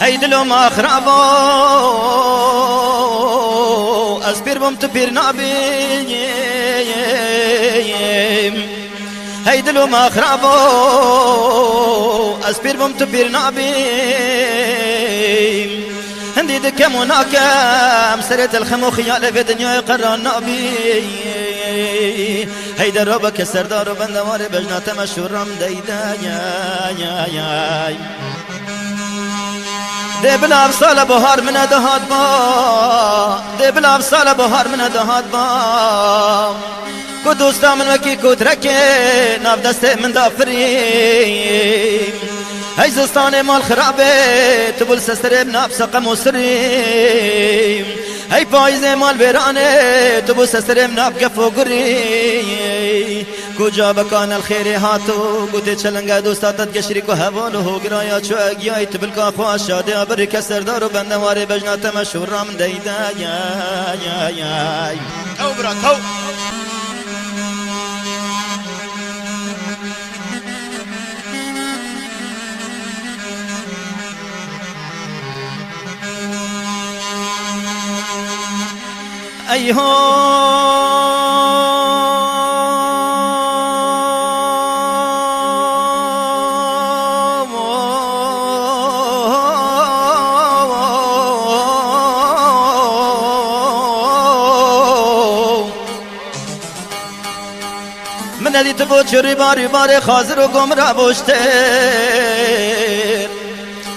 هی دلو ما خرابو از پیر بم تو پیر نابیم. هی دلو ما خرابو از پیر بم تو پیر نابیم. هندی دکم و ناکم سرت الخم و خیال به دنیای قرار نابی. هی در رو بک سردار و بندوار بجنات مشورم دیده ده بلا سال بهار من دهات با ده بلا سال بهار من دهات با کو دوستا من وکی کو ترکه ناف دست من دافری. هی زستان مال خرابه تبول سسترم ناف سقم و سریم. هی پاییز مال بیرانه تبول سسترم ناف گف و گری. کجا بکان الخیر هاتو گوته چلنگا دوستا تدگشری کو هوانو هو گرایا چو اگیای تبل کا خواش شاده بری که سردار و بندواره بجنات مشورم دیده تو برا تو من ندیت بود چوری باری باری خازر و گمرا بوشتر.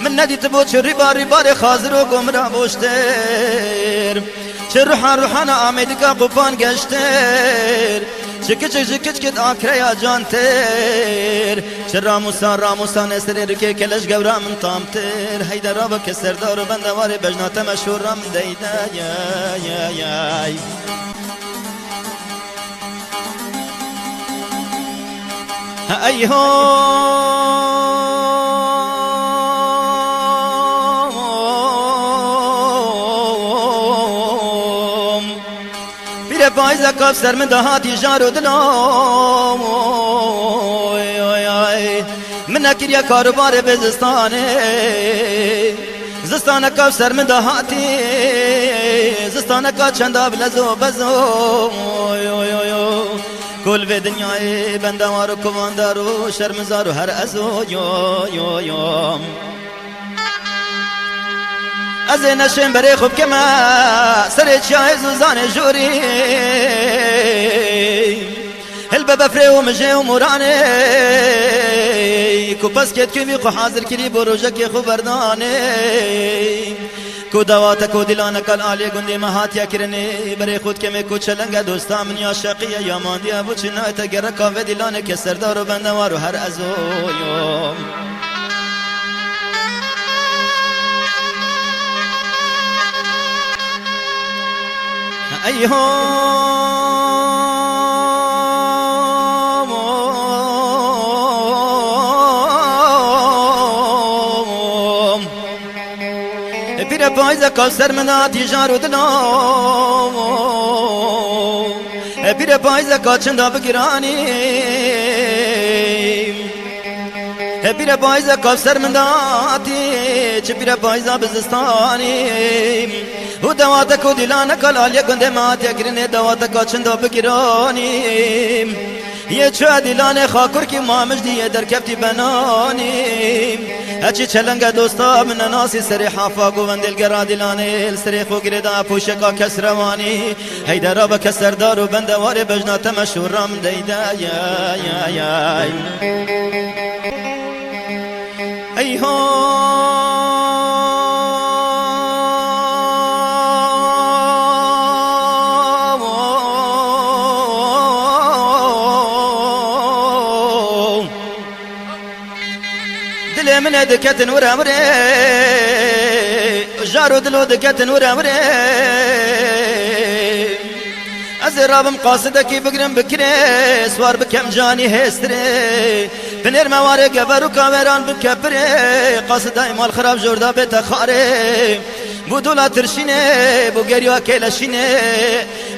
من ندیت بود چوری باری باری خازر و گمرا بوشتر. چه روحان آمد که قفان گشتر. چه کچ کت آکره یا جانتر. چه راموسان اسریر که کلش گورا من تامتر. هی در آبا که سردار و بندوار بجنات مشورم دیده پیر پایز کاف سر من دهاتی جار و دلام. من نکر یا کاروبار زستانه کاف سر من دهاتی زستانه کا چندا بلزو بزو. کل به دنیای بندوار و کواندار و شرمزار و هر ازو از نشم بری خوب که ما سر چای زوزان جوری. هل بفره و مجه و مورانه کو پس کت که خو حاضر کری بروجه که خو بردانه. کو دوات کو دلانه کل آلی گندی مهات یا کرنه بری خود که می کو چلنگ دوستا من یا شقیه یا ماندی ابو چنای تگر کاوه دلانه که سردار و بندوار و هر ازویم. پیر پایز کاسر مناتی جار و دلام. پیر پایز کاچندا بگرانی. پیر پایز کاسر مناتی چه پیر پایز بزستانی. و دوات کو دلانه کلالی گنده مات یکرنه دوات کاچندا بگرانی. یه چه دلانه خاکر کی مامش دیه در کفتی بنانی. هچی چلنگ دوستا من ناسی سری حافا گوندل گرا دلانه سری خو گردا پوشکا کس روانی. هی در آب کسردار و بندوار بجنات مشورم دیده دل من دکت نور امره جارو دلو دکت نور امره. از رابم قاصده کی بگرم بکره سوار بکم جانی هستره. بنر مواره گبرو کاوران بکبره قاصده مال خراب جوردا بتخاره. بو دولا ترشینه بو گریو کلشینه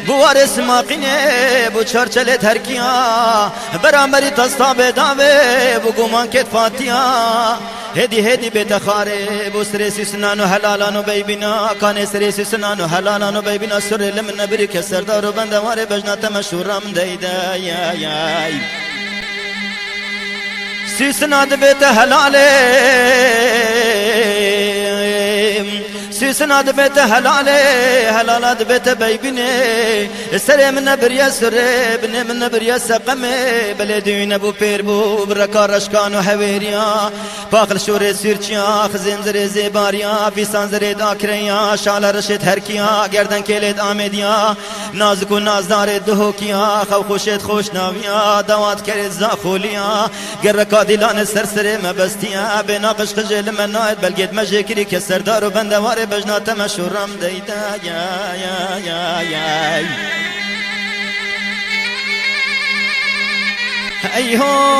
بو وارث ماقینه بو چرچل ترکیا برامبری تستا بداوه بو گمان کت فاتیا هدي بيت خارب وسريسي سنانو هلالانو بيبنا كان سريسي سنانو هلالانو بيبنا سر لمن نبرك سردار بندوار بجنا تمشورا من ديدا يا سيسنا دبيت هلالي سيسنا دبيت هلالة دبيت بيبني سري من بريا سري بني من بريا سقمي بلدين ابو بيربو بركا رشكان وحويريا باقل شوري سيرچيا خزين زري زيباريا فيسان زري داكريا شعل رشد هركيا گردن كيلت آمديا نازكو نازدار دهوكيا خو خوشت خوش ناويا دوات كريت زاخوليا گركا ديلان سرسري مبستيا بناقش خجل منايت بلقيت مجيكري كسردار وبندوار بجنا تمشورم ديدا يا ايهو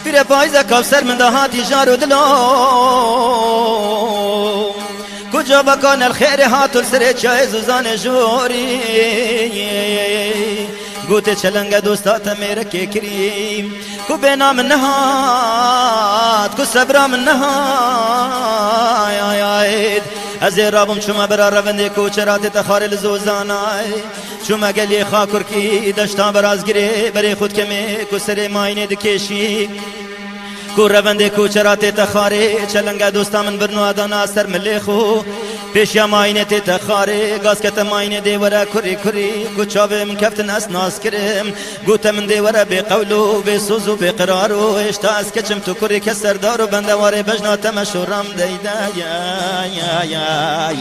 بير پایزه کافسر من دهاتی جارو دلو کجا بکن الخير هاتو السر چای زوزان جوری گوته چلنگ دوستات میره که کریم کو بینا من نهاد کو صبرا من نهاد از رابم شما برا رونده کوچرات تخار لزوزانای شما گلی خاکر کی دشتا براز گیره بری خود کمی کو سر ماینه دکشی کو رونده کوچرات تخاره چلنگ دوستا من برنو آدانا سر ملیخو پیشیا ماینه تخاره گاسکت ماینه دیوره کری کو چاوه من کفتن اسناس کرم گوته من دیوره بی قولو بی سوزو بی قرارو اشتا از کچم تو کری کسردارو بندواره بجنا تمشورم دیده یا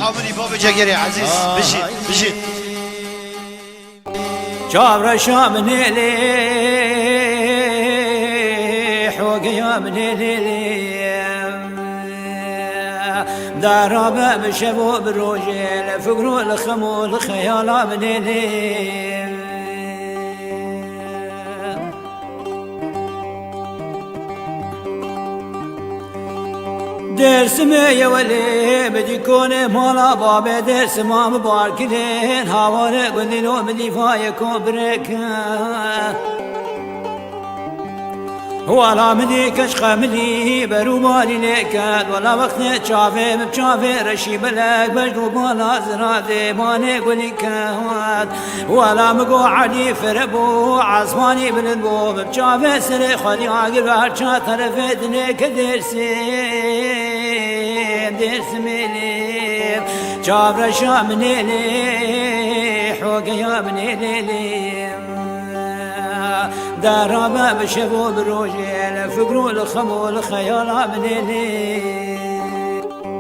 حاملی باب جگری عزیز بشید چاور شام نیلی حوقيا من الليل دارابة بشبو بالرجل فقروا الخمول خيالا من الليل درس يا ولي بدي كون مالا بابا درس ما مباركين هاوري قلني لو بدي فايكو بركه ولا مدي كشخة مدي برو بالي ليكاد ولا وقت شافي بشافي رشي بلاك بجدو بالا زرادي باني قولي كهواد ولا مقو عدي فربو عصماني بلدبو بشافي سري خلي عاقل بارشا طرفت ليك درس مليب شاف رشا منيلي حوقيا منيلي دارابة بشبو بروجيل فقروا الخمول خيالا منيلي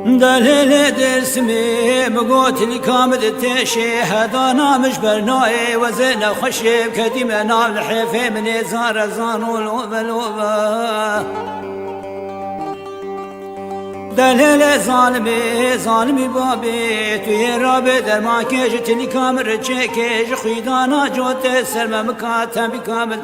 دليل درسمي مقوت لي كامد التشي هذانا مش برناي وزينا خشب كديمة نام الحيفي من زار زانو الوبا دليل ظالمي بابي توي رابي در ما كيج تلي كامر تشيكيج خيدانا جوت سلمى مكاتب كامل